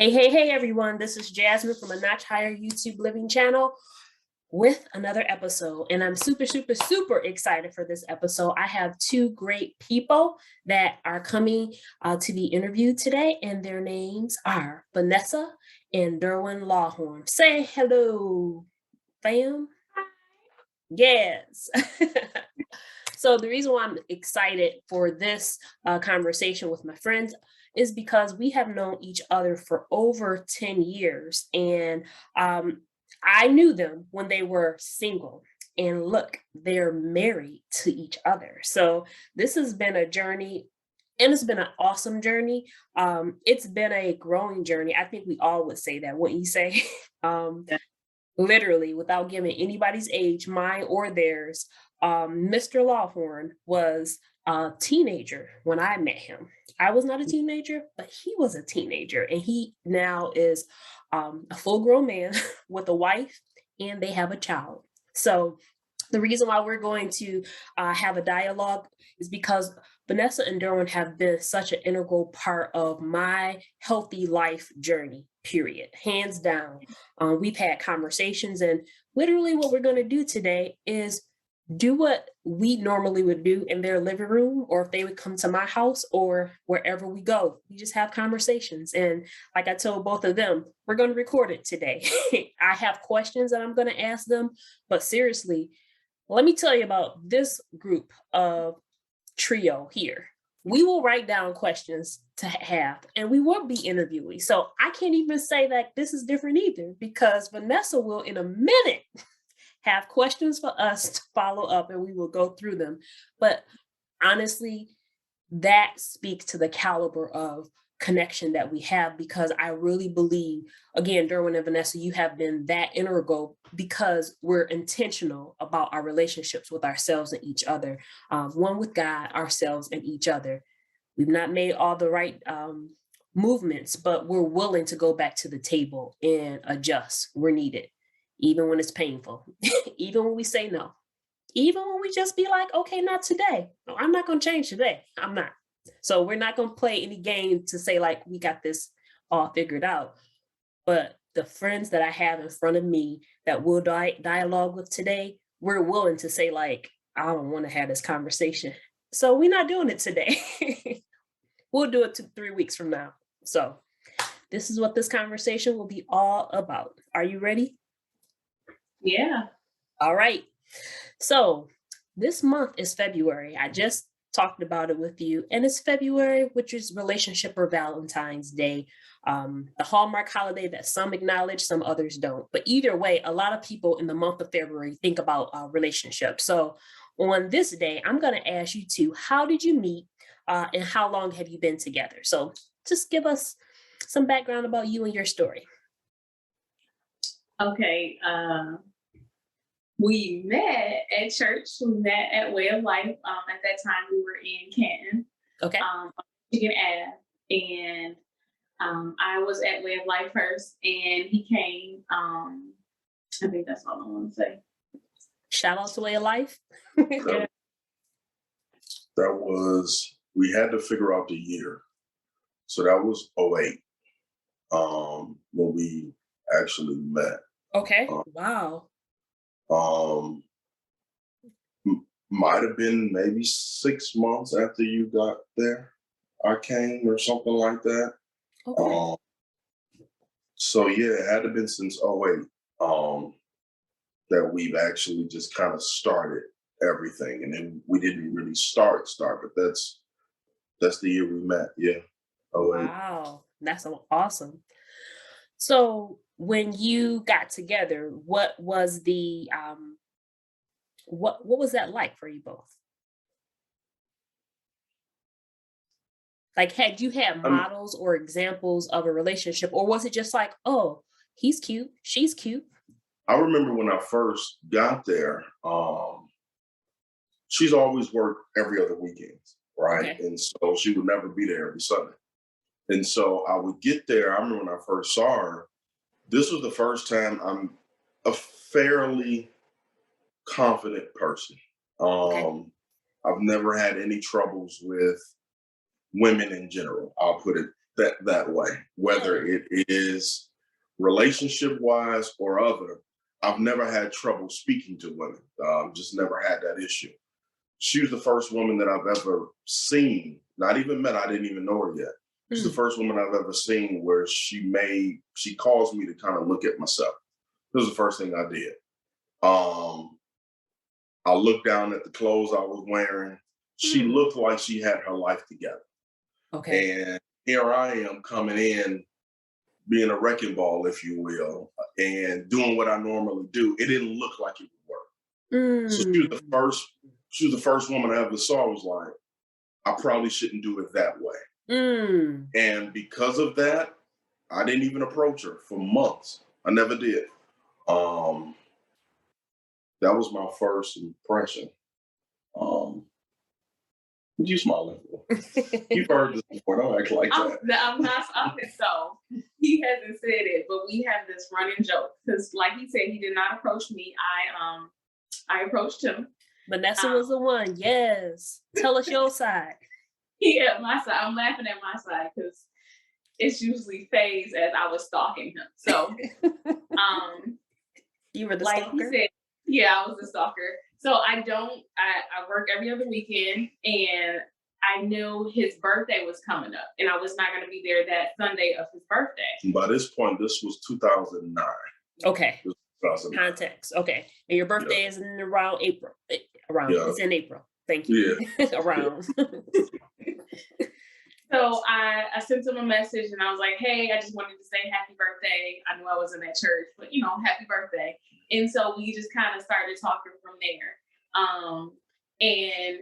Hey, everyone. This is Jasmine from A Notch Higher YouTube Living channel with another episode. And I'm super excited for this episode. I have two great people that are coming to be interviewed today, and their names are Vanessa and Derwin Lawhorn. Say hello, fam. Yes. So the reason why I'm excited for this conversation with my friends is because we have known each other for over 10 years. And I knew them when they were single. And look, they're married to each other. So this has been a journey, and it's been an awesome journey. It's been a growing journey. I think we all would say that, wouldn't you say? Literally, without giving anybody's age, mine or theirs, Mr. Lawhorn was a teenager when I met him. I was not a teenager, but he was a teenager, and he now is a full-grown man with a wife, and they have a child. So the reason why we're going to have a dialogue is because Vanessa and Derwin have been such an integral part of my healthy life journey, period, hands down. We've had conversations, and literally what we're going to do today is do what we normally would do in their living room, or if they would come to my house or wherever we go. We just have conversations. And like I told both of them, we're going to record it today. I have questions that I'm going to ask them, but seriously, let me tell you about this group of trio here. We will write down questions to have, and we won't be interviewing. So I can't even say that this is different either, because Vanessa will in a minute have questions for us to follow up, and we will go through them. But honestly, that speaks to the caliber of connection that we have, because I really believe, again, Derwin and Vanessa, you have been that integral because we're intentional about our relationships with ourselves and each other, one with God, ourselves, and each other. We've not made all the right movements, but we're willing to go back to the table and adjust where needed, even when it's painful, even when we say no, even when we just be like, okay, not today. No, I'm not going to change today. I'm not. So we're not going to play any game to say like, we got this all figured out. But the friends that I have in front of me that we'll dialogue with today, we're willing to say like, I don't want to have this conversation. So we're not doing it today. We'll do it 3 weeks from now. So this is what this conversation will be all about. Are you ready? Yeah. All right. So this month is February. I just talked about it with you, and it's February, which is Relationship or Valentine's Day, the hallmark holiday that some acknowledge, some others don't. But either way, a lot of people in the month of February think about relationships. So on this day, I'm going to ask you two, how did you meet and how long have you been together? So just give us some background about you and your story. Okay. We met at church. We met at Way of Life. At that time, we were in Canton. Okay. Michigan Ave. And I was at Way of Life first, and he came. I think that's all I want to say. Shout out to Way of Life. That was, we had to figure out the year. So that was 08 when we actually met. Okay. Wow. Might have been maybe 6 months after you got there, I came, or something like that. Okay. So yeah, it had to have been since 08 that we've actually just kind of started everything. And then we didn't really start, but that's the year we met. Yeah. 08. Wow. That's awesome. So when you got together, what was the what was that like for you both? Like, had you had models or examples of a relationship, or was it just like, oh, he's cute, she's cute? I remember when I first got there, she's always worked every other weekend, right? Okay. And so she would never be there every Sunday. And so I would get there. I remember when I first saw her, this was the first time I'm a fairly confident person. I've never had any troubles with women in general. I'll put it that way, whether it is relationship wise or other. I've never had trouble speaking to women. Just never had that issue. She was the first woman that I've ever seen, not even met. I didn't even know her yet. She's the first woman I've ever seen where she caused me to kind of look at myself. It was the first thing I did. I looked down at the clothes I was wearing. She looked like she had her life together. Okay. And here I am coming in, being a wrecking ball, if you will, and doing what I normally do. It didn't look like it would work. So she was the first woman I ever saw. I was like, I probably shouldn't do it that way. And because of that, I didn't even approach her for months. I never did. That was my first impression. What you smiling for? You've heard this before. Don't act like that. I'm not. Okay, so he hasn't said it, but we have this running joke because, like he said, he did not approach me. I approached him. Vanessa was the one. Yes. Tell us your side. Yeah, my side. I'm laughing at my side because it's usually phased as I was stalking him. So, you were the like stalker? he said, yeah, I was the stalker. So I work every other weekend, and I knew his birthday was coming up, and I was not going to be there that Sunday of his birthday. By this point, this was 2009. Okay. 2009. Context. Okay. And your birthday is in around April. It's in April. Thank you. Yeah. Around. So I sent him a message, and I was like, hey, I just wanted to say happy birthday. I knew I wasn't at church, but happy birthday. And so we just kind of started talking from there. And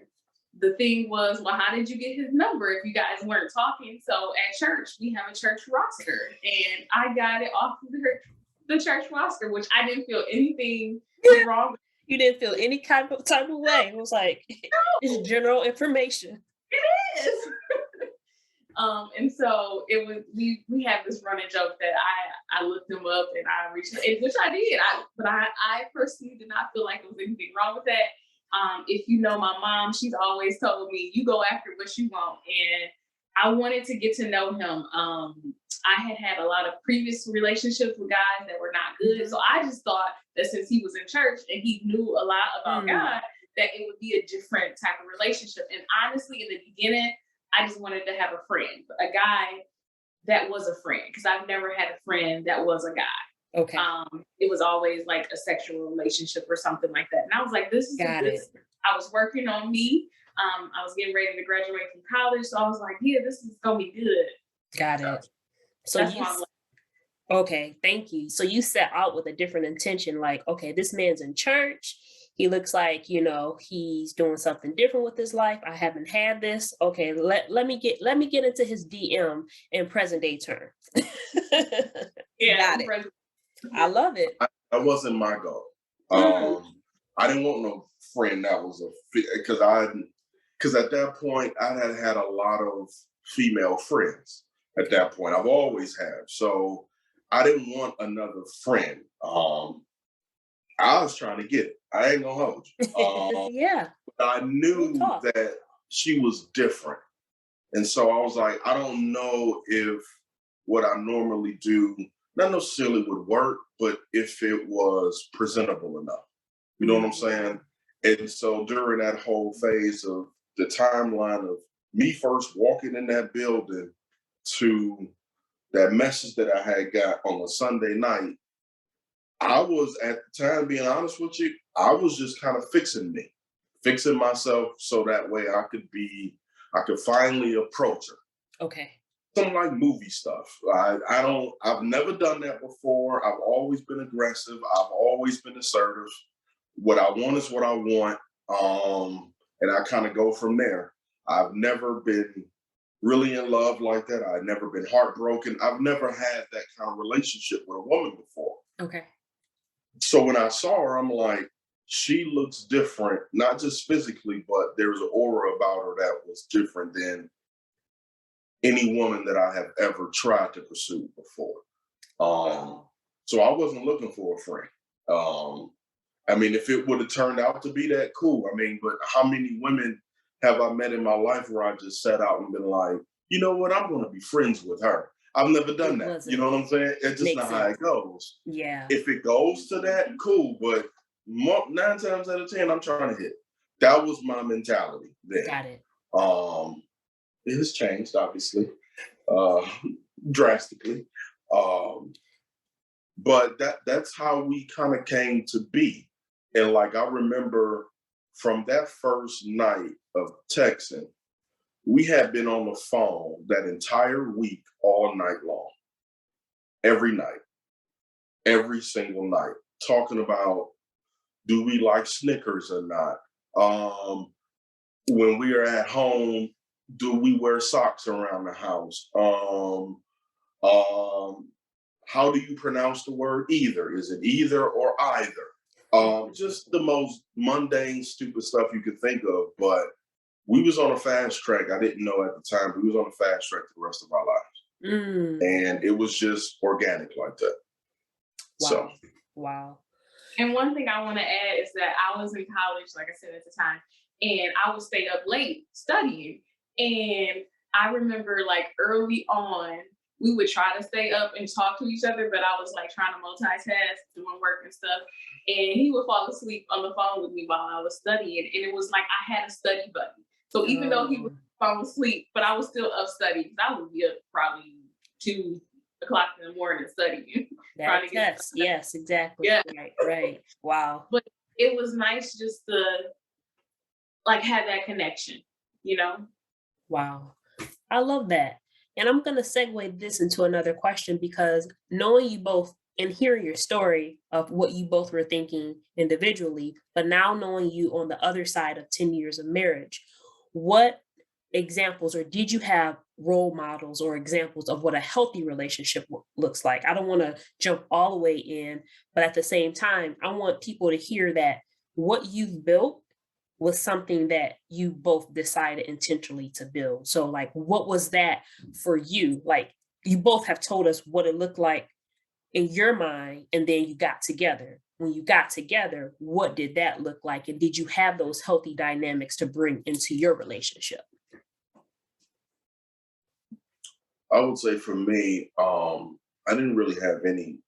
the thing was, well, how did you get his number if you guys weren't talking? So at church, we have a church roster, and I got it off of the church roster, which I didn't feel anything wrong with. You didn't feel any type of way. It was like, it's general information. It is. And so it was, we had this running joke that I looked him up and I reached, which I did. But I personally did not feel like there was anything wrong with that. If you know my mom, she's always told me, you go after what you want. And I wanted to get to know him. I had a lot of previous relationships with guys that were not good. So I just thought that since he was in church and he knew a lot about God, that it would be a different type of relationship. And honestly, in the beginning, I just wanted to have a friend, a guy that was a friend, because I've never had a friend that was a guy. Okay. It was always like a sexual relationship or something like that. And I was like, this is Got it. I was working on me. I was getting ready to graduate from college. So I was like, yeah, this is going to be good. Got it. So that's why I'm like, okay, thank you. So you set out with a different intention, like, okay, this man's in church. He looks like, he's doing something different with his life. I haven't had this. Okay, let me get into his DM in present day terms. yeah, got it. I love it. That wasn't my goal. I didn't want no friend that was because at that point I had a lot of female friends. At that point, I've always had. So I didn't want another friend. I was trying to get it. I ain't gonna hold you. Yeah. But I knew that she was different. And so I was like, I don't know if what I normally do, not necessarily would work, but if it was presentable enough. You know what I'm saying? And so during that whole phase of the timeline of me first walking in that building to that message that I had got on a Sunday night, I was, at the time, being honest with you, I was just kind of fixing myself so that way I could finally approach her. Okay. Something like movie stuff. I've never done that before. I've always been aggressive. I've always been assertive. What I want is what I want. And I kind of go from there. I've never been really in love like that. I've never been heartbroken. I've never had that kind of relationship with a woman before. Okay. So when I saw her, I'm like, she looks different, not just physically, but there's an aura about her that was different than any woman that I have ever tried to pursue before. So I wasn't looking for a friend. I mean, if it would have turned out to be that, cool. I mean, but how many women have I met in my life where I just sat out and been like, you know what, I'm going to be friends with her. I've never done It that. You know wasn't. what I'm saying? It's just Makes not how sense. it goes. Yeah. If it goes to that, cool. But 9 times out of 10, I'm trying to hit. That was my mentality then. Got it. It has changed, obviously, uh, drastically. Um, but that's how we kind of came to be. And like I remember from that first night of texting, we had been on the phone that entire week, all night long, every night, every single night, talking about, do we like Snickers or not? When we are at home, do we wear socks around the house? How do you pronounce the word either? Is it either or either? Just the most mundane, stupid stuff you could think of. But we was on a fast track. I didn't know at the time, but we was on a fast track to the rest of our lives. And it was just organic like that. Wow. So. Wow. And one thing I want to add is that I was in college, like I said at the time, and I would stay up late studying. And I remember like early on, we would try to stay up and talk to each other, but I was like trying to multitask, doing work and stuff. And he would fall asleep on the phone with me while I was studying. And it was like I had a study buddy. So even though he was falling asleep, but I was still up studying, because I would be up probably 2 o'clock in the morning studying. Yes, yes, exactly. Yeah. Right. Wow. But it was nice just to like have that connection, you know? Wow. I love that. And I'm going to segue this into another question, because knowing you both and hearing your story of what you both were thinking individually, but now knowing you on the other side of 10 years of marriage, what examples, or did you have role models or examples of what a healthy relationship looks like? I don't want to jump all the way in, but at the same time, I want people to hear that what you've built was something that you both decided intentionally to build. So like, what was that for you? Like, you both have told us what it looked like in your mind, and then you got together. When you got together, what did that look like? And did you have those healthy dynamics to bring into your relationship? I would say for me, I didn't really have any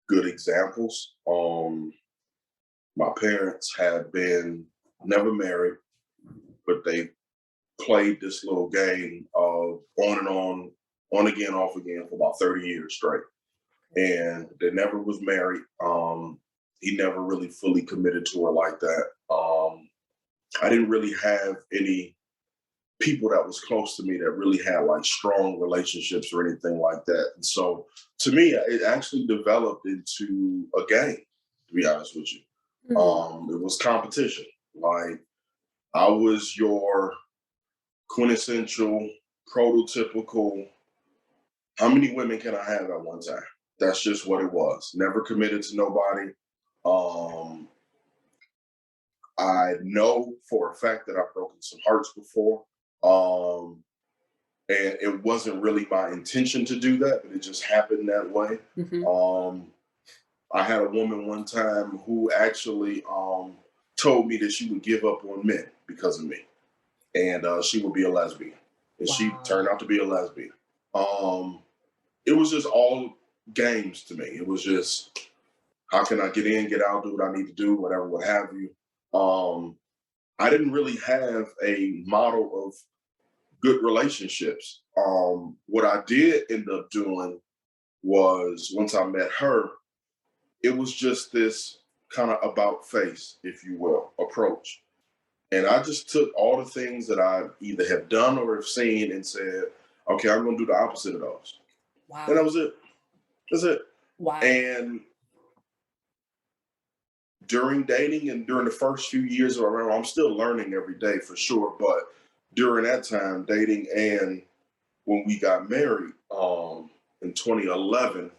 good examples. My parents had been never married, but they played this little game of on again, off again for about 30 years straight. And they never was married. He never really fully committed to her like that. I didn't really have any people that was close to me that really had like strong relationships or anything like that. And so to me, it actually developed into a game, to be honest with you. It was competition. Like, I was your quintessential, prototypical, how many women can I have at one time? That's just what it was. Never committed to nobody. I know for a fact that I've broken some hearts before. And it wasn't really my intention to do that, but it just happened that way. I had a woman one time who actually told me that she would give up on men because of me, and she would be a lesbian, and she turned out to be a lesbian. It was just all games to me. It was just, how can I get in, get out, do what I need to do, whatever, what have you. I didn't really have a model of good relationships. What I did end up doing was, once I met her, it was just this kind of about face, if you will, approach. And I just took all the things that I either have done or have seen and said, okay, I'm going to do the opposite of those. Wow. And that was it. That's it. Wow. And during dating and during the first few years around, I'm still learning every day for sure. But during that time, dating and when we got married in 2011,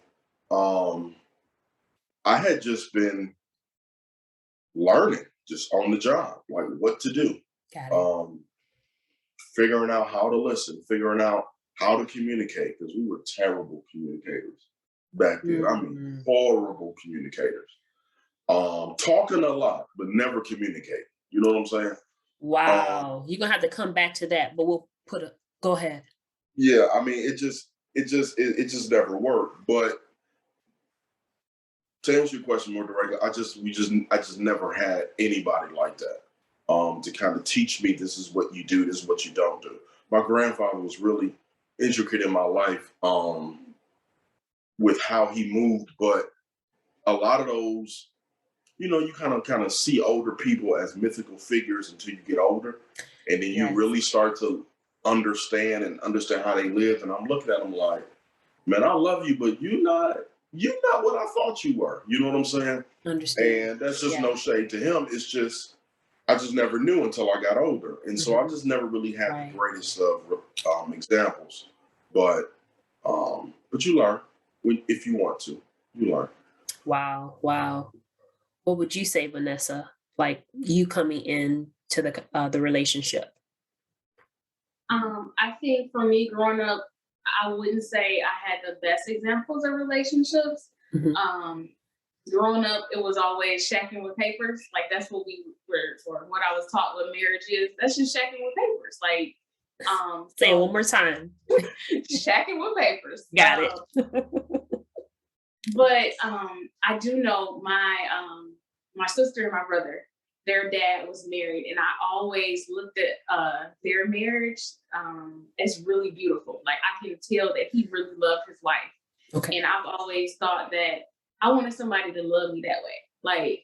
I had just been learning, just on the job, like what to do. Figuring out how to listen, figuring out how to communicate, because we were terrible communicators back then. I mean, horrible communicators. Talking a lot, but never communicating. You know what I'm saying? Wow. You're going to have to come back to that, but we'll go ahead. yeah, I mean, it just never worked. But to answer your question more directly, I just never had anybody like that. To kind of teach me this is what you do, this is what you don't do. My grandfather was really intricate in my life, with how he moved, but a lot of those, you kind of see older people as mythical figures until you get older, and then you Yes. really start to understand how they lived. And I'm looking at them like, man, I love you, but you're not what I thought you were. You know what I'm saying? Understand. And that's just Yeah. no shade to him. It's just I just never knew until I got older, and so I Mhm. just never really had the Right. greatest of examples. But you learn if you want to. You learn. Wow. Wow. What would you say, Vanessa? Like you coming in to the relationship? I think for me growing up, I wouldn't say I had the best examples of relationships. Mhm. Um, Growing up, it was always shacking with papers. Like that's what we were for. What I was taught what marriage is. That's just shacking with papers. Like, Say it one so more time. shacking with papers. Got it. But I do know my sister and my brother, their dad was married, and I always looked at their marriage as really beautiful. Like I can tell that he really loved his wife, Okay. and I've always thought that I wanted somebody to love me that way. Like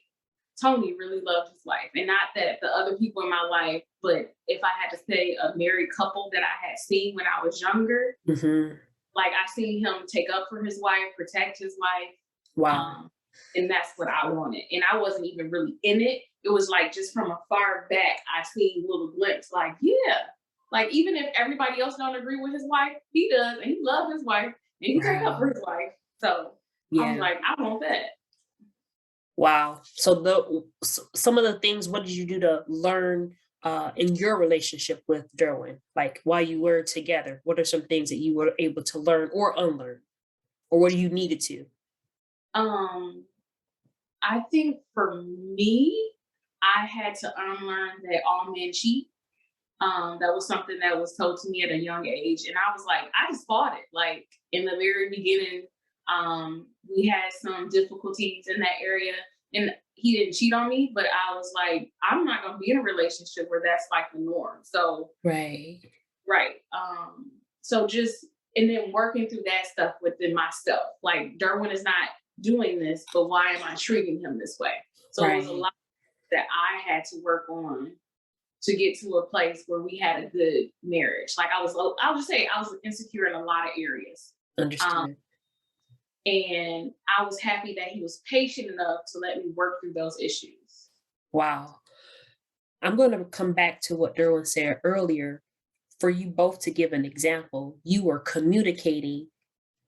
Tony really loved his wife, and not that the other people in my life, but if I had to say a married couple that I had seen when I was younger, Hmm. like I seen him take up for his wife, protect his wife, Wow. um, and that's what I wanted. And I wasn't even really in it. It was like just from a far back, I seen little glimpse. Like, yeah, like even if everybody else don't agree with his wife, he does, and he loves his wife, and he take up for Wow. his wife. So I'm Yeah. like, I want that. Wow. So some of the things, what did you do to learn in your relationship with Derwin? Like while you were together, what are some things that you were able to learn or unlearn, or what you needed to? Um, I think for me, I had to unlearn that all men cheat. That was something that was told to me at a young age, and I was like, I just fought it. Like in the very beginning, we had some difficulties in that area, and he didn't cheat on me, but I was like, I'm not gonna be in a relationship where that's like the norm. So Right. right, so just and then working through that stuff within myself. Like Derwin is not doing this, but why am I treating him this way? So it was a Right. lot that I had to work on to get to a place where we had a good marriage. Like I'll just say I was insecure in a lot of areas. Um, Understood. and I was happy that he was patient enough to let me work through those issues. Wow. I'm going to come back to what Derwin said earlier. For you both to give an example, you were communicating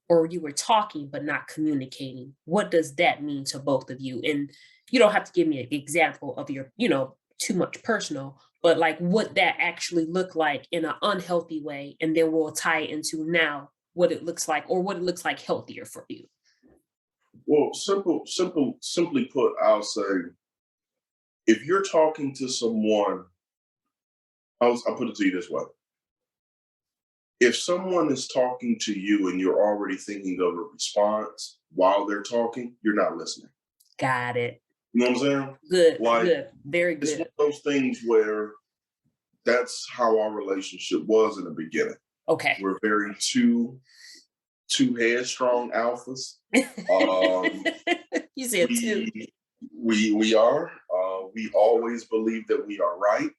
or you were talking but not communicating. What does that mean to both of you? And you don't have to give me an example of your, too much personal, but like what that actually looked like in an unhealthy way. And then we'll tie it into now what it looks like or what it looks like healthier for you. Well, simply put, I'll say if you're talking to someone, I'll put it to you this way: if someone is talking to you and you're already thinking of a response while they're talking, you're not listening. Got it. You know what I'm saying? Good, Like good, very it's one good. of those things where that's how our relationship was in the beginning. Okay. We're very two headstrong alphas. Um, You said two. we are. We always believe that we are right.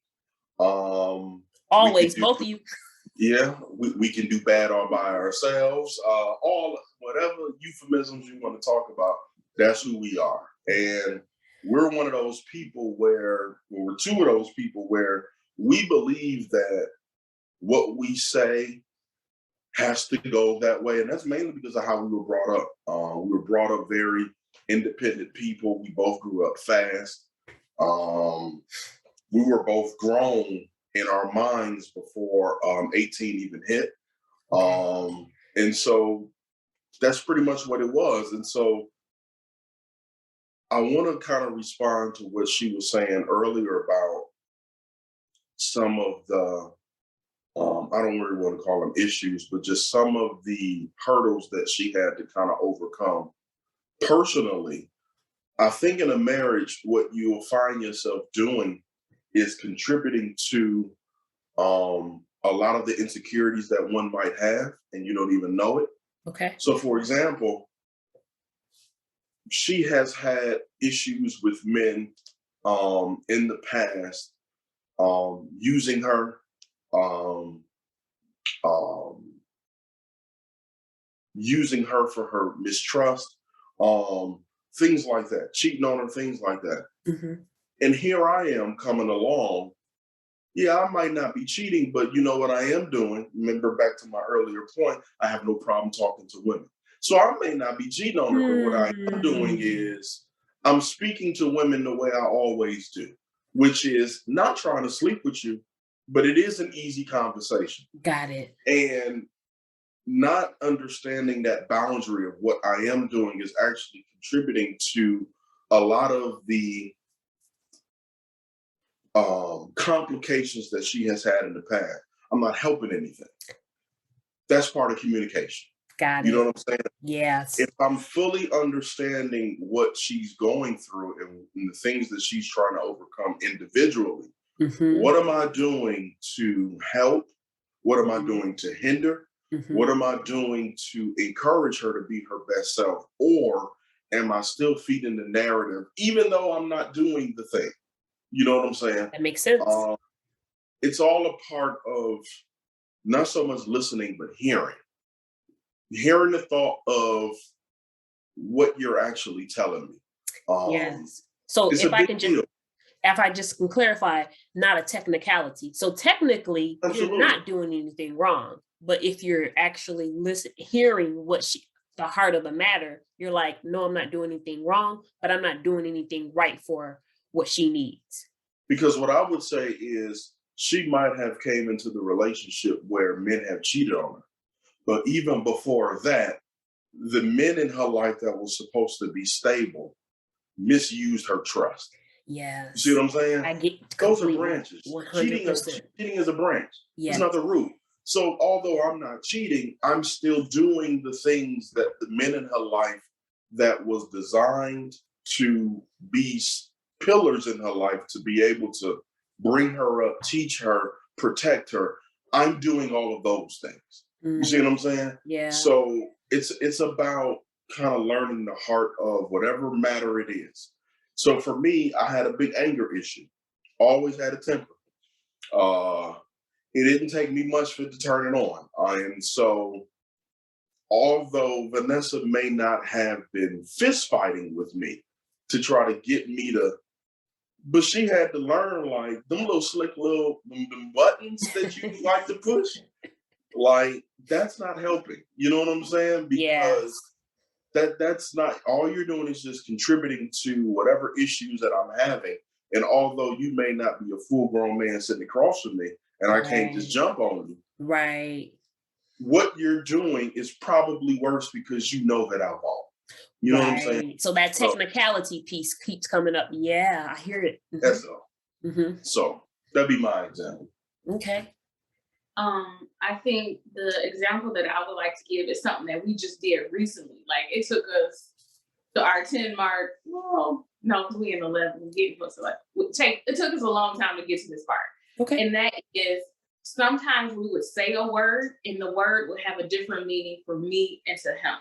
We can Always, do both of you. yeah. We can do bad all by ourselves. All whatever euphemisms you want to talk about. That's who we are, and we're one of those people where well, we're two of those people where we believe that what we say has to go that way, and that's mainly because of how we were brought up. We were brought up very independent people. We both grew up fast. Um, we were both grown in our minds before 18 even hit, Okay. and so that's pretty much what it was. And so I want to kind of respond to what she was saying earlier about some of the I don't really want to call them issues, but just some of the hurdles that she had to kind of overcome personally. I think in a marriage, what you'll find yourself doing is contributing to a lot of the insecurities that one might have, and you don't even know it. Okay. So, for example, she has had issues with men in the past using her, um, um, using her for her mistrust, things like that, cheating on her, things like that. Mm-hmm. And here I am coming along. Yeah, I might not be cheating, but you know what I am doing? Remember back to my earlier point, I have no problem talking to women. So I may not be cheating on her, but what I am doing is I'm speaking to women the way I always do, which is not trying to sleep with you, but it is an easy conversation. Got it. And not understanding that boundary of what I am doing is actually contributing to a lot of the complications that she has had in the past. I'm not helping anything. That's part of communication. Got You it. know what I'm saying? Yes. If I'm fully understanding what she's going through and the things that she's trying to overcome individually, what am I doing to help? What am I doing to hinder? What am I doing to encourage her to be her best self? Or am I still feeding the narrative, even though I'm not doing the thing? You know what I'm saying? That makes sense. It's all a part of not so much listening, but hearing the thought of what you're actually telling me. Yes. So if I just can clarify, not a technicality. So technically, Absolutely. You're not doing anything wrong. But if you're actually hearing what the heart of the matter, you're like, no, I'm not doing anything wrong, but I'm not doing anything right for what she needs. Because what I would say is she might have came into the relationship where men have cheated on her. But even before that, the men in her life that was supposed to be stable misused her trust. Yes. You see what I'm saying? I get those are branches. 100%. Cheating is a branch. Yes. It's not the root. So although I'm not cheating, I'm still doing the things that the men in her life that was designed to be pillars in her life to be able to bring her up, teach her, protect her. I'm doing all of those things. You see what I'm saying? Yeah. So it's about kind of learning the heart of whatever matter it is. So for me, I had a big anger issue. Always had a temper. It didn't take me much for it to turn it on. And so although Vanessa may not have been fist fighting with me to try to get me to, but she had to learn like them little slick little them buttons that you like to push. Like that's not helping. You know what I'm saying? Because that's not, all you're doing is just contributing to whatever issues that I'm having. And although you may not be a full grown man sitting across from me and I can't just jump on you. Right. What you're doing is probably worse because you know that I'm wrong. You know what I'm saying? So that technicality piece keeps coming up. Yeah, I hear it. That's all. So that'd be my example. Okay. I think the example that I would like to give is something that we just did recently. Like it took us to our 10 mark. Well, no, because we in 11. We're getting close to it took us a long time to get to this part. Okay. And that is sometimes we would say a word and the word would have a different meaning for me and to him.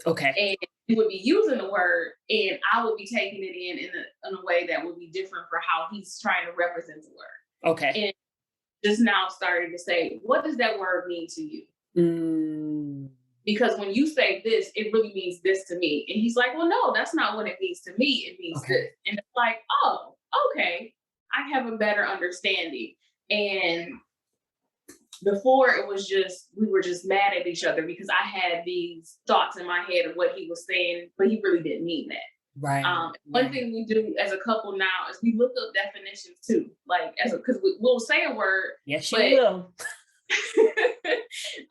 Okay. And he would be using the word and I would be taking it in a way that would be different for how he's trying to represent the word. Okay. And just now starting to say, what does that word mean to you? Because when you say this, it really means this to me. And he's like, well, no, that's not what it means to me. It means this. And it's like, oh, okay. I have a better understanding. And before it was just, we were just mad at each other because I had these thoughts in my head of what he was saying, but he really didn't mean that. Right. One thing we do as a couple now is we look up definitions too, like because we'll say a word. Yes, you will.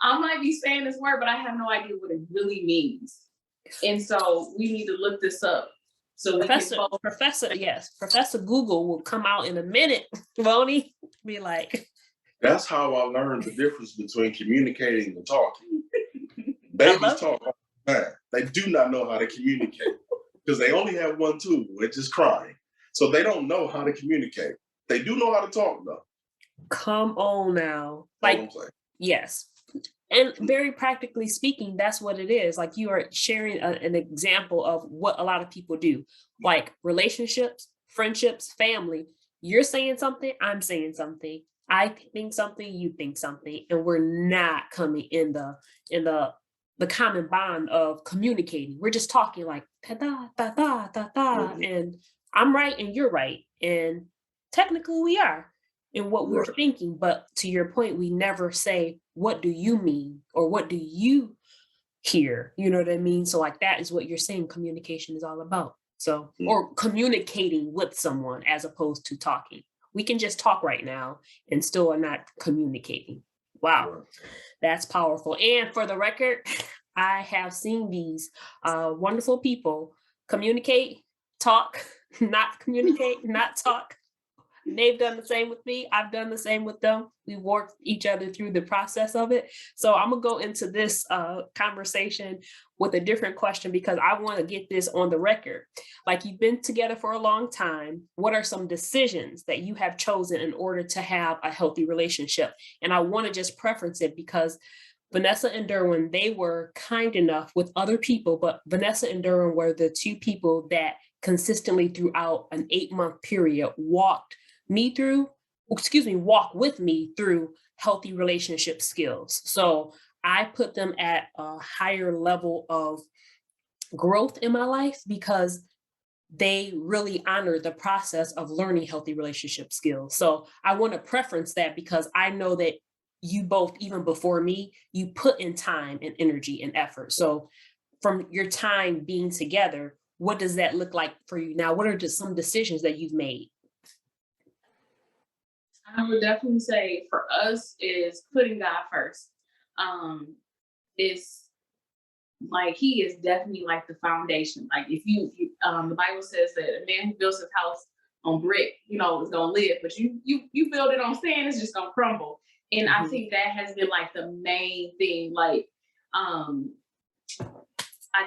I might be saying this word, but I have no idea what it really means, and so we need to look this up. So Professor Google will come out in a minute, won't he? Be like, That's how I learned the difference between communicating and talking. Babies talk all the time. They do not know how to communicate because they only have one tool, which is crying. So they don't know how to communicate. They do know how to talk though. Come on now. Like, yes. And very practically speaking, that's what it is. Like, you are sharing an example of what a lot of people do, like relationships, friendships, family. You're saying something, I'm saying something. I think something, you think something, and we're not coming in the common bond of communicating. We're just talking like ta da da da da da, and I'm right and you're right, and technically we are in what we're thinking. But to your point, we never say, what do you mean? Or what do you hear? You know what I mean? So like, that is what you're saying communication is all about. So, or communicating with someone as opposed to talking. We can just talk right now and still are not communicating. Wow, that's powerful. And for the record, I have seen these wonderful people communicate, talk, not communicate, not talk. They've done the same with me. I've done the same with them. We worked each other through the process of it. So I'm going to go into this conversation with a different question, because I want to get this on the record. Like, you've been together for a long time. What are some decisions that you have chosen in order to have a healthy relationship? And I want to just preference it because Vanessa and Derwin, they were kind enough with other people, but Vanessa and Derwin were the two people that consistently throughout an 8-month period walk with me through healthy relationship skills. So I put them at a higher level of growth in my life because they really honor the process of learning healthy relationship skills. So I want to preference that because I know that you both, even before me, you put in time and energy and effort. So from your time being together, what does that look like for you now? What are just some decisions that you've made? I would definitely say for us is putting God first. It's like he is definitely like the foundation. Like if the Bible says that a man who builds his house on brick, is gonna live, but you build it on sand, it's just gonna crumble. And I think that has been like the main thing. Like, I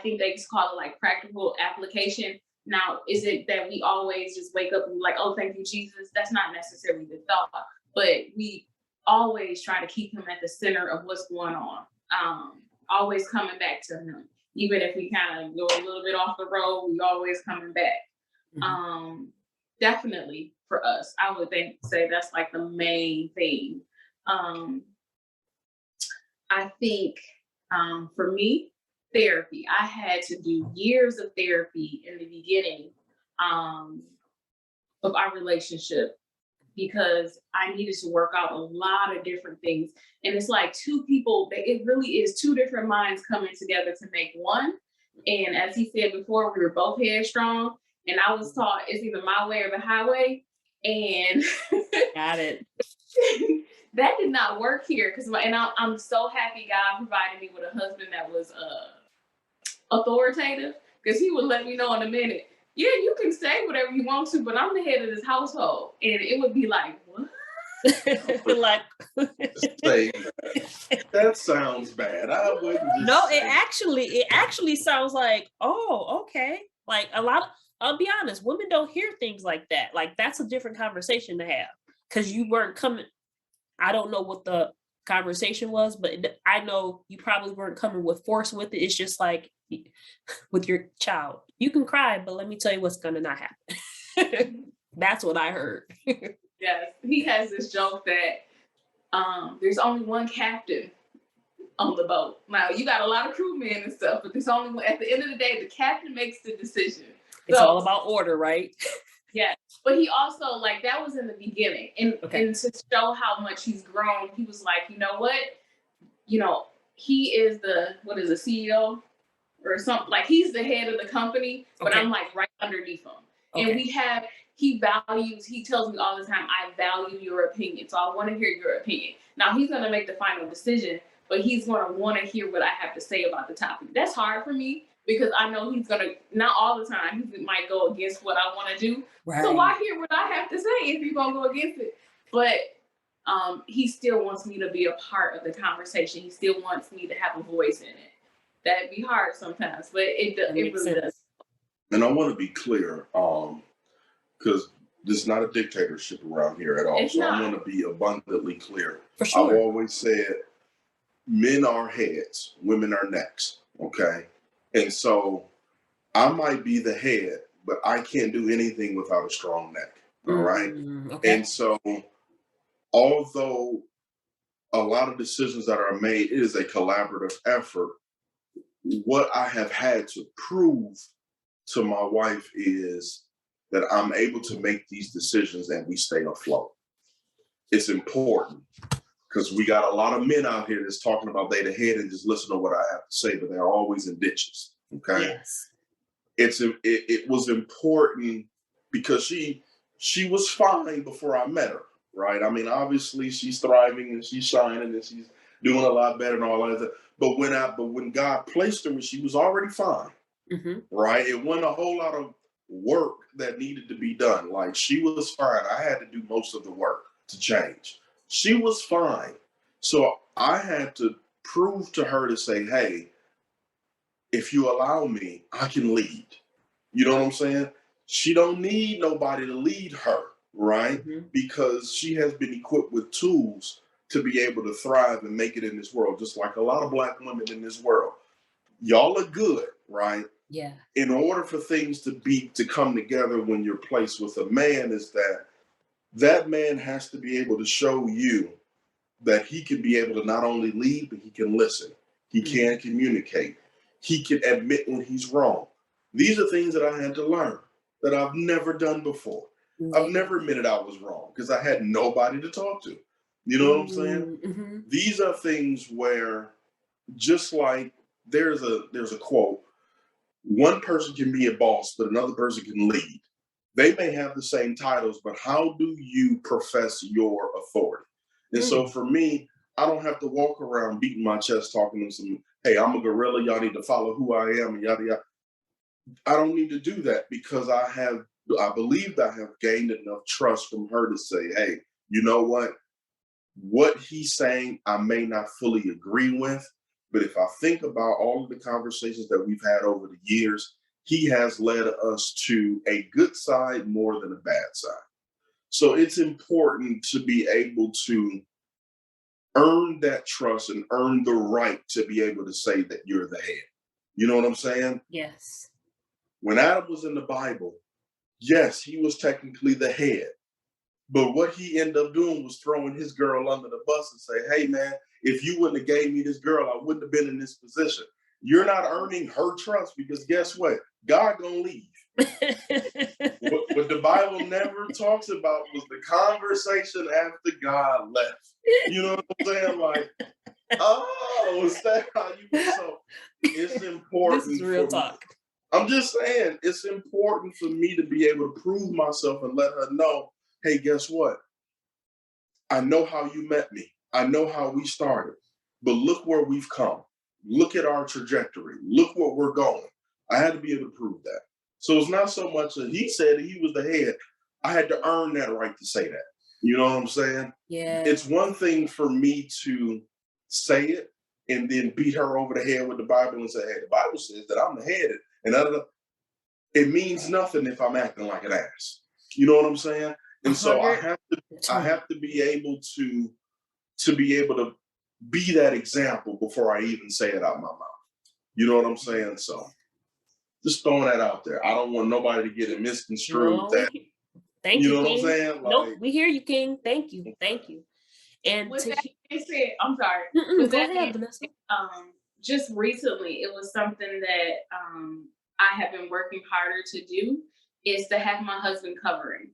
think they just call it like practical application. Now, is it that we always just wake up and be like, oh, thank you, Jesus? That's not necessarily the thought, but we always try to keep him at the center of what's going on. Always coming back to him. Even if we kind of go a little bit off the road, we always coming back. Definitely for us, I would say that's like the main thing. I think for me, therapy. I had to do years of therapy in the beginning of our relationship because I needed to work out a lot of different things. And it's like two people, it really is two different minds coming together to make one. And as he said before, we were both headstrong. And I was taught it's either my way or the highway. And got it. That did not work here. I'm so happy God provided me with a husband that was authoritative, because he would let me know in a minute, yeah, you can say whatever you want to, but I'm the head of this household. And it would be like, what? Like, say, that sounds bad. I wouldn't just no, say. it actually sounds like, oh, okay. Like I'll be honest, women don't hear things like that. Like, that's a different conversation to have because you weren't coming. I don't know what the conversation was, but I know you probably weren't coming with force with it. It's just like with your child, you can cry, but let me tell you what's going to not happen. That's what I heard. Yes, he has this joke that there's only one captain on the boat. Now, you got a lot of crewmen and stuff, but there's only one. At the end of the day, the captain makes the decision. It's all about order, right? Yeah, but he also, like, that was in the beginning. And to show how much he's grown, he was like, you know what? He is the CEO or something. Like, he's the head of the company, but I'm like right underneath him. And he tells me all the time, I value your opinion. So I want to hear your opinion. Now, he's going to make the final decision, but he's going to want to hear what I have to say about the topic. That's hard for me because I know he's going to, not all the time, he might go against what I want to do. Right. So why hear what I have to say if you're going to go against it? But he still wants me to be a part of the conversation. He still wants me to have a voice in it. That'd be hard sometimes, but it really does. And I want to be clear, because there's not a dictatorship around here at all. It's so not. I want to be abundantly clear. For sure. I've always said men are heads, women are necks. Okay. And so I might be the head, but I can't do anything without a strong neck. All right. Okay. And so although a lot of decisions that are made, it is a collaborative effort. What I have had to prove to my wife is that I'm able to make these decisions and we stay afloat. It's important because we got a lot of men out here that's talking about they the head and just listen to what I have to say, but they're always in ditches. Okay. Yes. It was important because she was fine before I met her, right? I mean, obviously she's thriving and she's shining and she's doing a lot better and all that. But when God placed her, she was already fine, right? It wasn't a whole lot of work that needed to be done. Like she was fine. I had to do most of the work to change. She was fine. So I had to prove to her to say, hey, if you allow me, I can lead. You know what I'm saying? She don't need nobody to lead her, right? Because she has been equipped with tools to be able to thrive and make it in this world, just like a lot of Black women in this world. Y'all are good, right? Yeah. In order for things to come together when you're placed with a man, is that man has to be able to show you that he can be able to not only lead, but he can listen. He can communicate. He can admit when he's wrong. These are things that I had to learn that I've never done before. I've never admitted I was wrong because I had nobody to talk to. You know what I'm saying? These are things where, just like there's a quote, one person can be a boss, but another person can lead. They may have the same titles, but how do you profess your authority? And so for me, I don't have to walk around beating my chest talking to some, hey, I'm a gorilla, y'all need to follow who I am, and yada yada. I don't need to do that because I believe I have gained enough trust from her to say, hey, you know what he's saying, I may not fully agree with, but if I think about all of the conversations that we've had over the years, he has led us to a good side more than a bad side. So it's important to be able to earn that trust and earn the right to be able to say that you're the head. You know what I'm saying? Yes. When Adam was in the Bible, yes, he was technically the head. But what he ended up doing was throwing his girl under the bus and say, hey, man, if you wouldn't have gave me this girl, I wouldn't have been in this position. You're not earning her trust because guess what? God gonna leave. What the Bible never talks about was the conversation after God left. You know what I'm saying? Like, oh, is that how you? So it's important. This is real talk. I'm just saying, it's important for me to be able to prove myself and let her know, hey, guess what? I know how you met me. I know how we started, but look where we've come. Look at our trajectory. Look where we're going. I had to be able to prove that. So it's not so much that he said he was the head. I had to earn that right to say that. You know what I'm saying? Yeah. It's one thing for me to say it and then beat her over the head with the Bible and say, hey, the Bible says that I'm the head. And it means nothing if I'm acting like an ass. You know what I'm saying? And so I have to be able to be that example before I even say it out my mouth. You know what I'm saying? So just throwing that out there. I don't want nobody to get it misconstrued. Thank you you, know King. what I'm saying? Nope, we hear you, King. Thank you. Thank you. And with that being said, I'm sorry. Go ahead, Vanessa. Just recently, it was something that I have been working harder to do is to have my husband covering.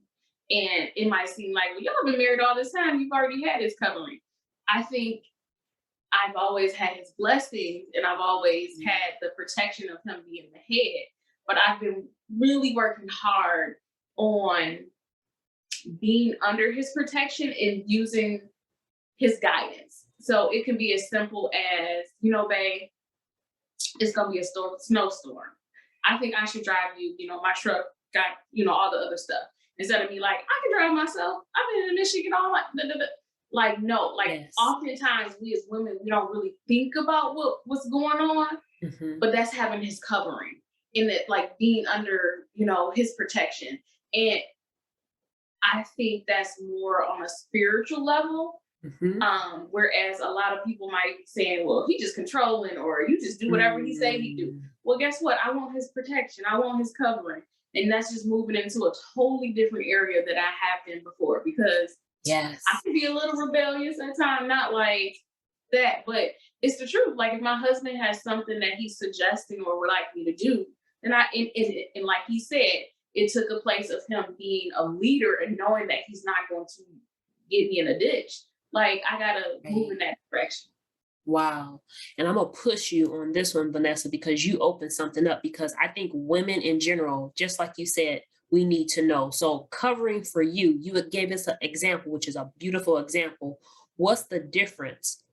And it might seem like, well, y'all been married all this time. You've already had his covering. I think I've always had his blessings and I've always had the protection of him being the head. But I've been really working hard on being under his protection and using his guidance. So it can be as simple as, babe, it's going to be a snowstorm. I think I should drive you, my truck got, all the other stuff. Instead of me like, I can drive myself. I've been in Michigan all my, Like, no, like Yes. oftentimes we as women, we don't really think about what's going on, but that's having his covering in it, like being under, his protection. And I think that's more on a spiritual level. Whereas a lot of people might be saying, well, he just controlling, or you just do whatever he say he do. Well, guess what? I want his protection. I want his covering. And that's just moving into a totally different area that I have been before, because Yes. I can be a little rebellious at times, not like that, but it's the truth. Like if my husband has something that he's suggesting or would like me to do, then and like he said, it took a place of him being a leader and knowing that he's not going to get me in a ditch. Like I gotta move in that direction. Wow. And I'm going to push you on this one, Vanessa, because you opened something up, because I think women in general, just like you said, we need to know. So covering for you, you gave us an example, which is a beautiful example. What's the difference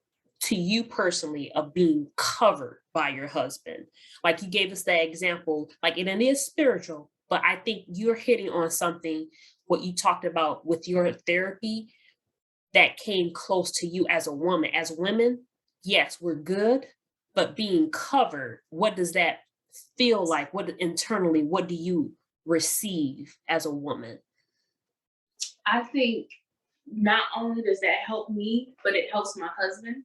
to you personally of being covered by your husband? Like you gave us that example, like, and it is spiritual, but I think you're hitting on something, what you talked about with your therapy that came close to you as a woman. As women, yes, we're good, but being covered, what does that feel like? What internally, what do you receive as a woman? I think not only does that help me, but it helps my husband.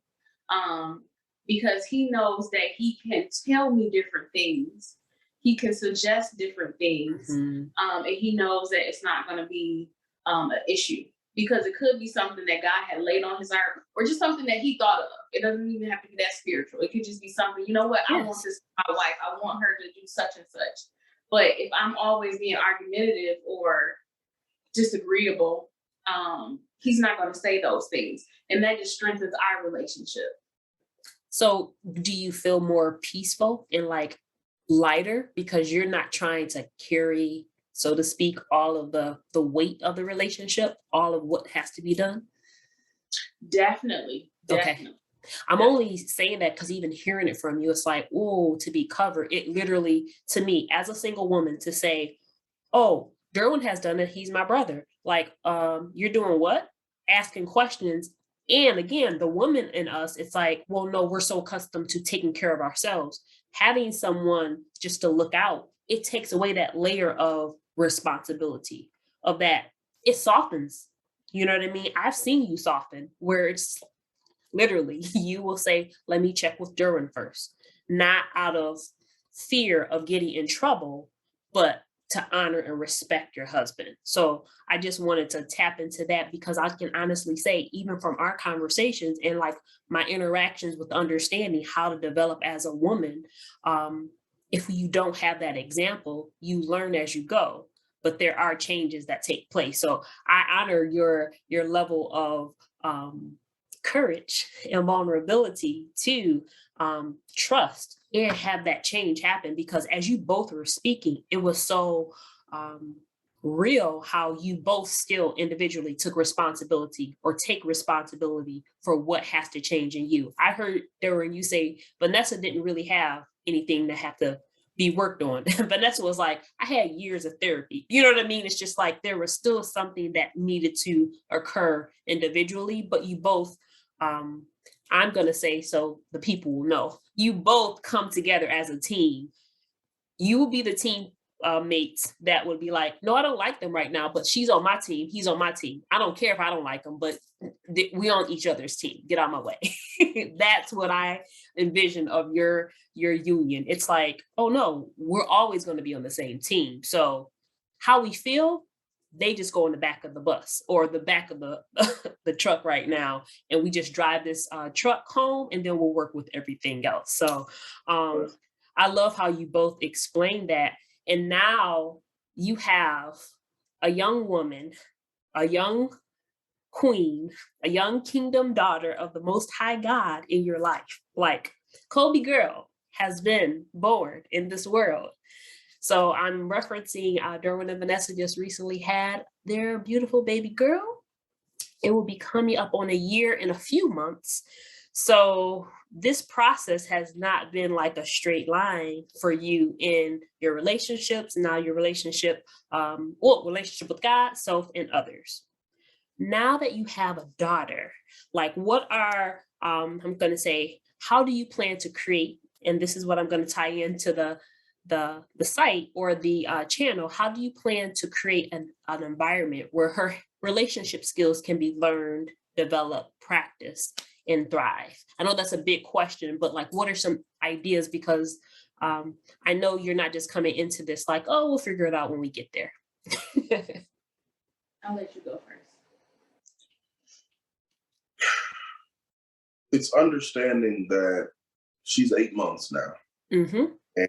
Because he knows that he can tell me different things. He can suggest different things. And he knows that it's not going to be an issue, because it could be something that God had laid on his heart, or just something that he thought of. It doesn't even have to be that spiritual. It could just be something, you know what, I want this for my wife. I want her to do such and such. But if I'm always being argumentative or disagreeable, he's not going to say those things. And that just strengthens our relationship. So do you feel more peaceful and like lighter because you're not trying to carry, so to speak, all of the weight of the relationship, all of what has to be done? Definitely. Okay. I'm only saying that because even hearing it from you, it's like, oh, to be covered. It literally, to me, as a single woman, to say, oh, Derwin has done it. He's my brother. Like, you're doing what? Asking questions. And again, the woman in us, it's like, well, no, we're so accustomed to taking care of ourselves. Having someone just to look out, it takes away that layer of responsibility of that. It softens. You know what I mean? I've seen you soften where it's literally you will say, let me check with Derwin first, not out of fear of getting in trouble, but to honor and respect your husband. So I just wanted to tap into that, because I can honestly say, even from our conversations and like my interactions with understanding how to develop as a woman, if you don't have that example, you learn as you go, but there are changes that take place. So I honor your level of courage and vulnerability to trust and have that change happen, because as you both were speaking, it was so real how you both still individually took responsibility or take responsibility for what has to change in you. I heard Derwin, you say Vanessa didn't really have anything that had to be worked on. Vanessa was like, I had years of therapy. You know what I mean? It's just like there was still something that needed to occur individually, but you both, I'm going to say, so the people will know, you both come together as a team. You will be the team mates that would be like, no, I don't like them right now, but she's on my team. He's on my team. I don't care if I don't like them, but we on each other's team. Get out my way. That's what I envision of your union. It's like, oh no, we're always going to be on the same team. So how we feel, they just go in the back of the bus or the back of the truck right now, and we just drive this truck home, and then we'll work with everything else. So I love how you both explained that. And now you have a young woman, a young queen, a young kingdom daughter of the Most High God in your life. Like Kobe girl has been born in this world. So I'm referencing Derwin and Vanessa just recently had their beautiful baby girl. It will be coming up on a year in a few months. So this process has not been like a straight line for you in your relationships, now your relationship, relationship with God, self, and others. now that you have a daughter, like what are, I'm going to say, how do you plan to create, and this is what I'm going to tie into the site or the channel, how do you plan to create an environment where her relationship skills can be learned, developed, practiced, and thrive? I know that's a big question, but like, what are some ideas? Because I know you're not just coming into this like, oh, we'll figure it out when we get there. I'll let you go first. It's understanding that she's 8 months now, Mm-hmm.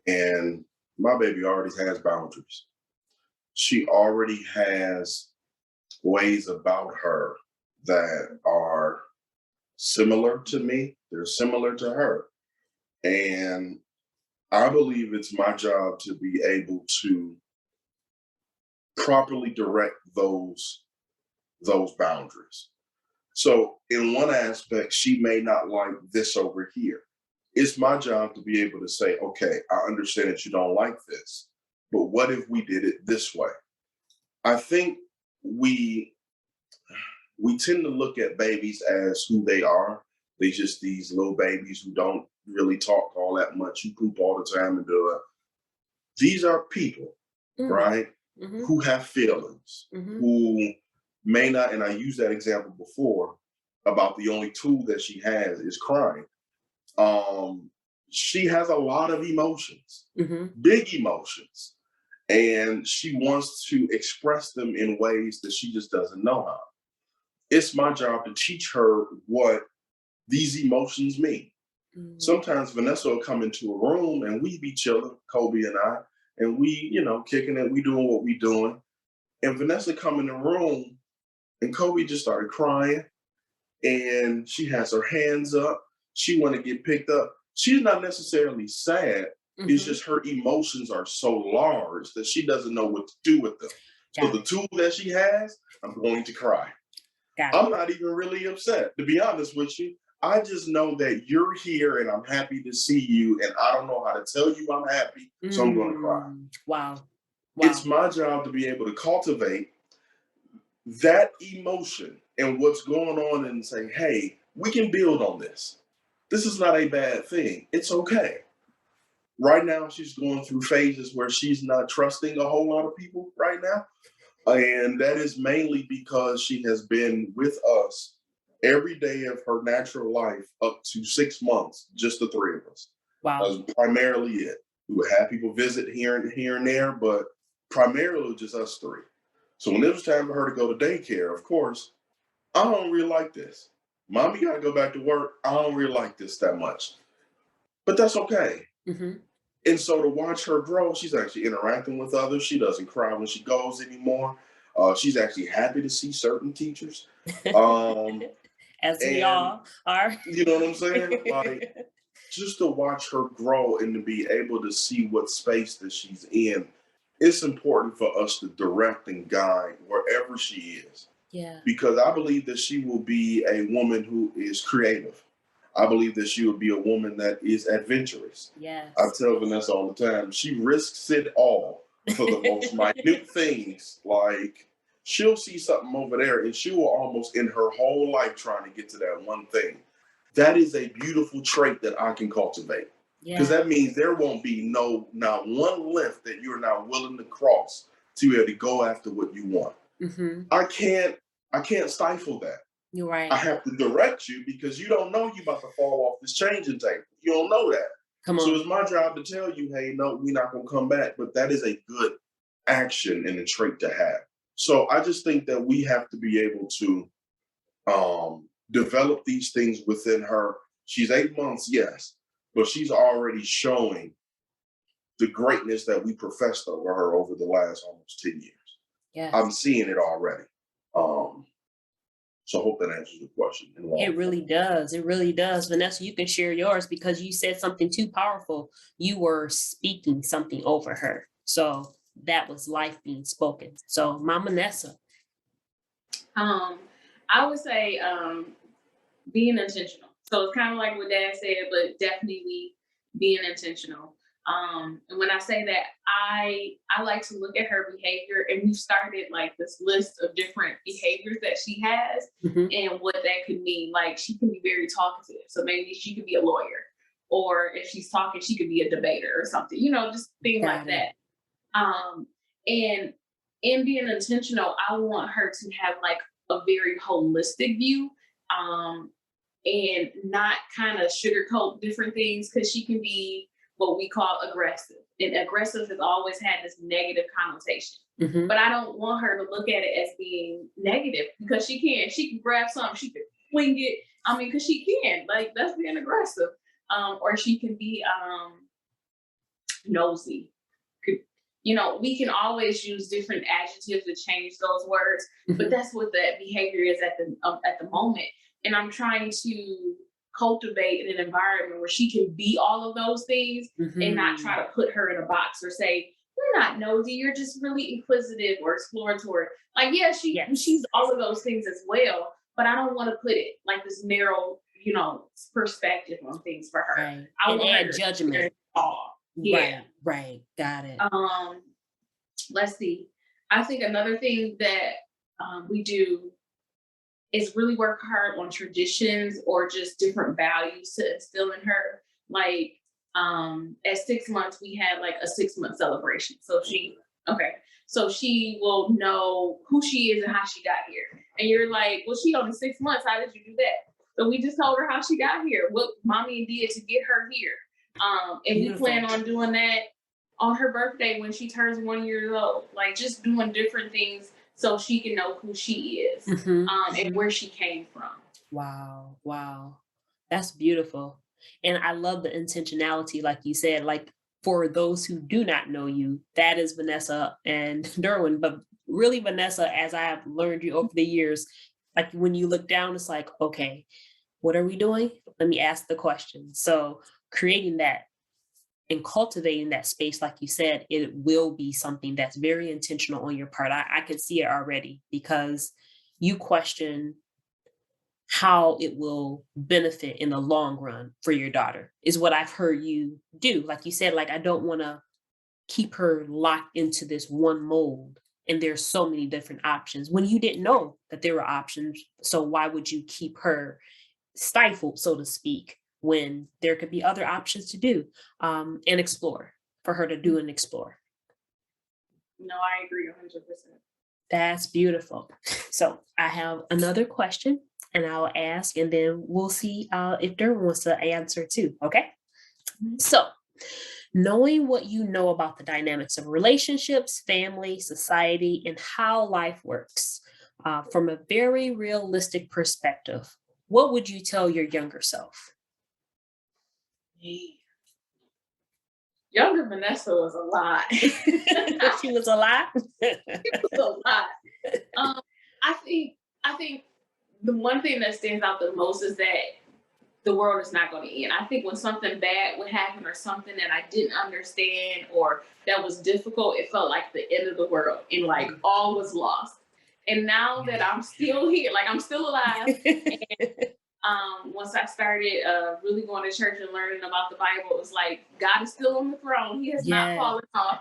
and my baby already has boundaries. She already has ways about her that are similar to me. They're similar to her. And I believe it's my job to be able to properly direct those boundaries. So in one aspect, she may not like this over here. It's my job to be able to say, okay, I understand that you don't like this, but what if we did it this way? I think we tend to look at babies as who they are. They just these little babies who don't really talk all that much, who poop all the time and do it. These are people, right? Mm-hmm. Who have feelings, Mm-hmm. who may not, and I used that example before about the only tool that she has is crying. She has a lot of emotions, Mm-hmm. big emotions, and she wants to express them in ways that she just doesn't know how. It's my job to teach her what these emotions mean. Mm-hmm. Sometimes Vanessa will come into a room and we be chilling, Kobe and I, and we, kicking it, we doing what we doing. And Vanessa come in the room and Kobe just started crying and she has her hands up. She want to get picked up. She's not necessarily sad. Mm-hmm. It's just her emotions are so large that she doesn't know what to do with them. So the tool that she has, I'm going to cry. I'm not even really upset, to be honest with you. I just know that you're here and I'm happy to see you. And I don't know how to tell you I'm happy. So I'm going to cry. Wow. It's my job to be able to cultivate that emotion and what's going on and say, hey, we can build on this. This is not a bad thing. It's okay. Right now, she's going through phases where she's not trusting a whole lot of people right now. And that is mainly because she has been with us every day of her natural life up to 6 months, just the three of us. Wow. That was primarily it. We would have people visit here and there, but primarily just us three. So when it was time for her to go to daycare, of course, I don't really like this. Mommy got to go back to work. I don't really like this that much. But that's okay. Mm-hmm. And so to watch her grow, she's actually interacting with others. She doesn't cry when she goes anymore. She's actually happy to see certain teachers. As we all are. You know what I'm saying? Like, just to watch her grow and to be able to see what space that she's in, it's important for us to direct and guide wherever she is. Yeah. Because I believe that she will be a woman who is creative. I believe that she will be a woman that is adventurous. Yes. I tell Vanessa all the time, she risks it all for the most minute things. Like, she'll see something over there and she will almost in her whole life trying to get to that one thing. That is a beautiful trait that I can cultivate. Because that means there won't be not one length that you're not willing to cross to be able to go after what you want. Mm-hmm. I can't stifle that. You're right. I have to direct you because you don't know you about to fall off this changing table. You don't know that. Come on. So it's my job to tell you, hey, no, we're not going to come back. But that is a good action and a trait to have. So I just think that we have to be able to develop these things within her. She's 8 months, yes, but she's already showing the greatness that we professed over her over the last almost 10 years. Yes. I'm seeing it already. So I hope that answers the question. It really does. It really does. Vanessa, you can share yours because you said something too powerful. You were speaking something over her. So that was life being spoken. So Mama Vanessa. I would say being intentional. So it's kind of like what Dad said, but definitely being intentional. And when I say that, I like to look at her behavior, and we've started like this list of different behaviors that she has Mhm. and what that could mean. Like she can be very talkative, so maybe she could be a lawyer, or if she's talking, she could be a debater or something. Just things like Got it. that. Um, and in being intentional, I want her to have like a very holistic view. Um, and not kind of sugarcoat different things, because she can be what we call aggressive. And aggressive has always had this negative connotation. Mhm. But I don't want her to look at it as being negative, because she can. She can grab something, she can fling it. I mean, because she can. Like, that's being aggressive. Or she can be nosy. We can always use different adjectives to change those words, but Mhm. that's what that behavior is at the moment. And I'm trying to cultivate an environment where she can be all of those things, and not try Mhm. to put her in a box or say, "You're not nosy. You're just really inquisitive or exploratory." Like, yeah, she's Yes. all of those things as well, but I don't want to put it like this narrow, perspective on things for her. Right. I And want her add to judgment. experience it all. Yeah. Right. Right. Got it. Um, let's see. I think another thing that we do is really work hard on traditions or just different values to instill in her. Like, at 6 months, we had like a 6 month celebration. Okay, so she will know who she is and how she got here. And you're like, well, she only 6 months. How did you do that? So we just told her how she got here, what mommy did to get her here. And we plan Beautiful. on doing that on her birthday when she turns 1 year old. Like, just doing different things so she can know who she is, Mhm. and Mhm. where she came from. Wow. Wow. That's beautiful. And I love the intentionality, like you said, like for those who do not know you, that is Vanessa and Derwin. But really, Vanessa, as I have learned you over the years, like when you look down, it's like, okay, what are we doing? Let me ask the question. So creating that and cultivating that space, like you said, it will be something that's very intentional on your part. I can see it already because you question how it will benefit in the long run for your daughter, is what I've heard you do. Like you said, like, I don't want to keep her locked into this one mold. And there's so many different options when you didn't know that there were options. So why would you keep her stifled, so to speak, when there could be other options to do and explore for her to do and explore? No, I agree 100%. That's beautiful. So I have another question and I'll ask, and then we'll see if Derwin wants to answer too. Okay. Mhm. So, knowing what you know about the dynamics of relationships, family, society, and how life works from a very realistic perspective, what would you tell your younger self? Yeah. Younger Vanessa was a lot. She was alive. A lot. Um, I think I think the one thing that stands out the most is that the world is not going to end. I think when something bad would happen, or something that I didn't understand, or that was difficult, it felt like the end of the world, and like all was lost. And now that I'm still here, like I'm still alive, once I started really going to church and learning about the Bible, it was like God is still on the throne. He has not Yeah. fallen off.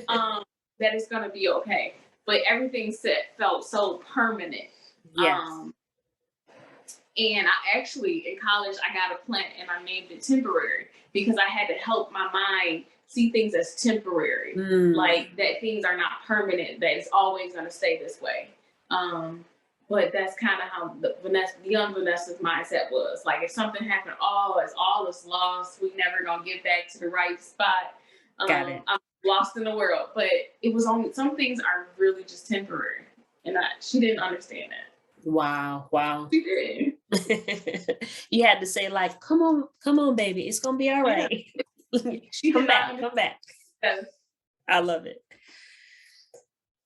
um, that it's going to be okay. But everything felt so permanent. Yes. Um, and I actually, in college, I got a plant and I named it temporary, because I had to help my mind see things as temporary, Mm, like that things are not permanent, that it's always going to stay this way. Um, but that's kind of how the young Vanessa's mindset was. Like, if something happened, oh, it's all is lost. We never gonna get back to the right spot. got it. I'm lost in the world. But it was only, some things are really just temporary, and she didn't understand that. Wow. Wow. She did. You had to say, like, come on, baby. It's gonna be all Yeah, right. she Come did not back, come understand. back. I love it.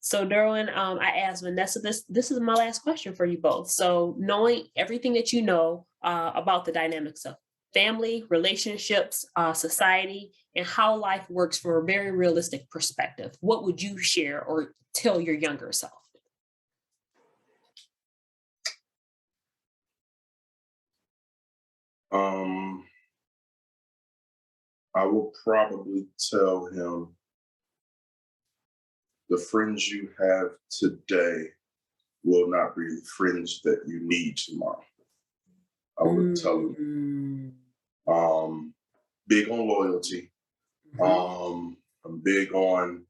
So, Derwin, I asked Vanessa this. This is my last question for you both. So, knowing everything that you know about the dynamics of family, relationships, society, and how life works from a very realistic perspective, what would you share or tell your younger self? Um, I will probably tell him the friends you have today will not be the friends that you need tomorrow. I would tell him. Big on loyalty. I'm big on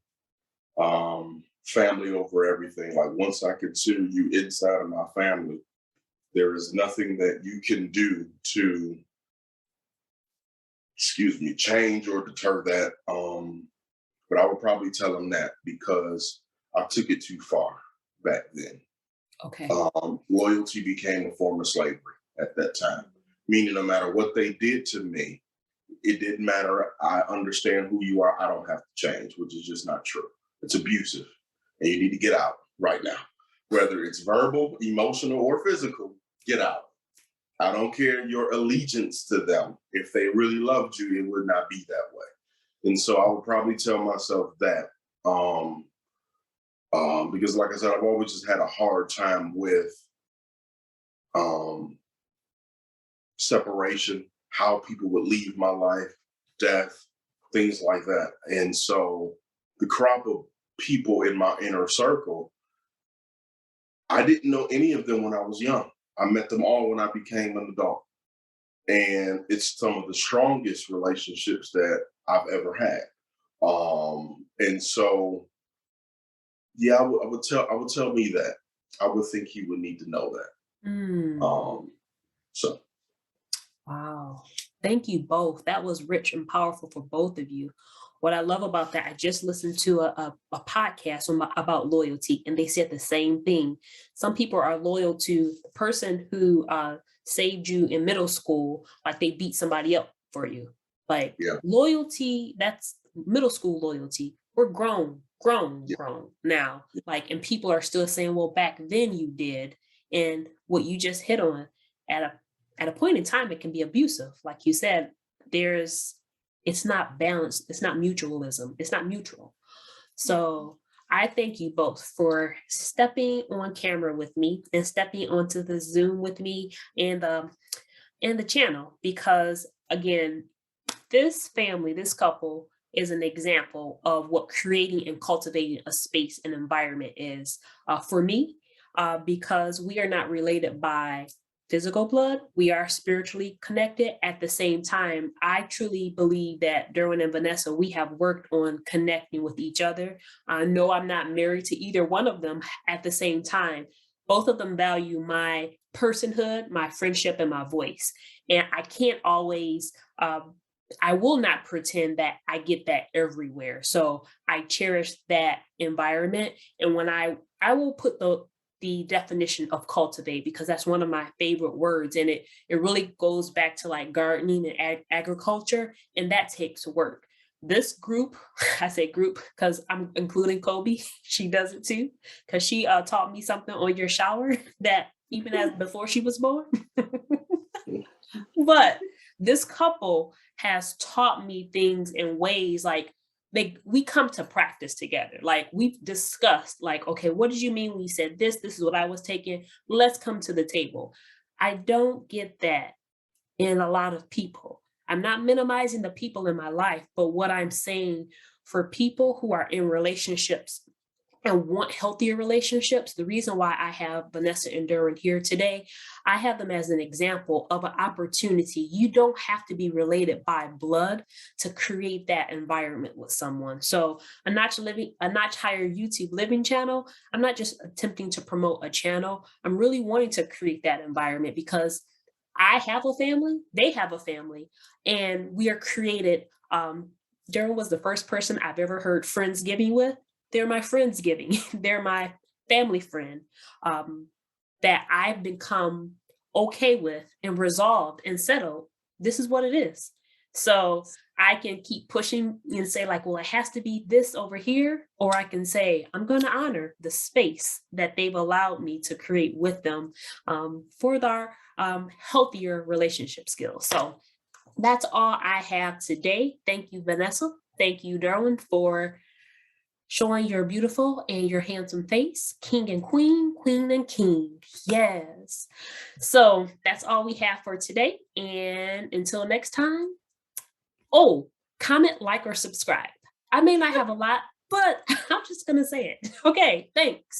family over everything. Like, once I consider you inside of my family, there is nothing that you can do to, change or deter that. But I would probably tell him that, because I took it too far back then. Okay. Loyalty became a form of slavery at that time, meaning no matter what they did to me, it didn't matter. I understand who you are. I don't have to change, which is just not true. It's abusive, and you need to get out right now. Whether it's verbal, emotional, or physical, get out. I don't care your allegiance to them. If they really loved you, it would not be that way. And so I would probably tell myself that, because, like I said, I've always just had a hard time with separation, how people would leave my life, death, things like that. And so the crop of people in my inner circle, I didn't know any of them when I was young. I met them all when I became an adult. And it's some of the strongest relationships that I've ever had. And so, yeah, I would tell me that. I would think he would need to know that. So. Wow. Thank you both. That was rich and powerful for both of you. What I love about that, I just listened to a podcast about loyalty, and they said the same thing. Some people are loyal to the person who saved you in middle school, like they beat somebody up for you. Like, loyalty, that's middle school loyalty. We're grown now. Like, and people are still saying, well, back then you did. And what you just hit on, at a point in time, it can be abusive. Like you said, it's not balanced. It's not mutualism. It's not mutual. So I thank you both for stepping on camera with me and stepping onto the Zoom with me and the channel, because again, this family, this couple is an example of what creating and cultivating a space and environment is for me, because we are not related by physical blood. We are spiritually connected. At the same time, I truly believe that Derwin and Vanessa, we have worked on connecting with each other. I know I'm not married to either one of them. At the same time, both of them value my personhood, my friendship, and my voice. And I can't always, I will not pretend that I get that everywhere. So I cherish that environment. And when I will put the definition of cultivate, because that's one of my favorite words. And it really goes back to like gardening and agriculture. And that takes work. This group, I say group because I'm including Kobe. She does it too, because she taught me something on your shower that even as before she was born. But this couple has taught me things in ways like we come to practice together. Like, we've discussed, like, okay, what did you mean when you said this? This is what I was taking. Let's come to the table. I don't get that in a lot of people. I'm not minimizing the people in my life, but what I'm saying, for people who are in relationships and want healthier relationships, the reason why I have Vanessa and Derwin here today, I have them as an example of an opportunity. You don't have to be related by blood to create that environment with someone. So a notch higher YouTube living channel, I'm not just attempting to promote a channel. I'm really wanting to create that environment, because I have a family, they have a family, and we are created. Derwin was the first person I've ever heard Friendsgiving with. They're my Friendsgiving. They're my family friend that I've become okay with and resolved and settled. This is what it is. So I can keep pushing and say, like, well, it has to be this over here. Or I can say, I'm going to honor the space that they've allowed me to create with them for their healthier relationship skills. So that's all I have today. Thank you, Vanessa. Thank you, Derwin, for showing your beautiful and your handsome face. King and queen, queen and king. Yes. So that's all we have for today. And until next time. Oh, comment, like, or subscribe. I may not have a lot, but I'm just going to say it. Okay, thanks.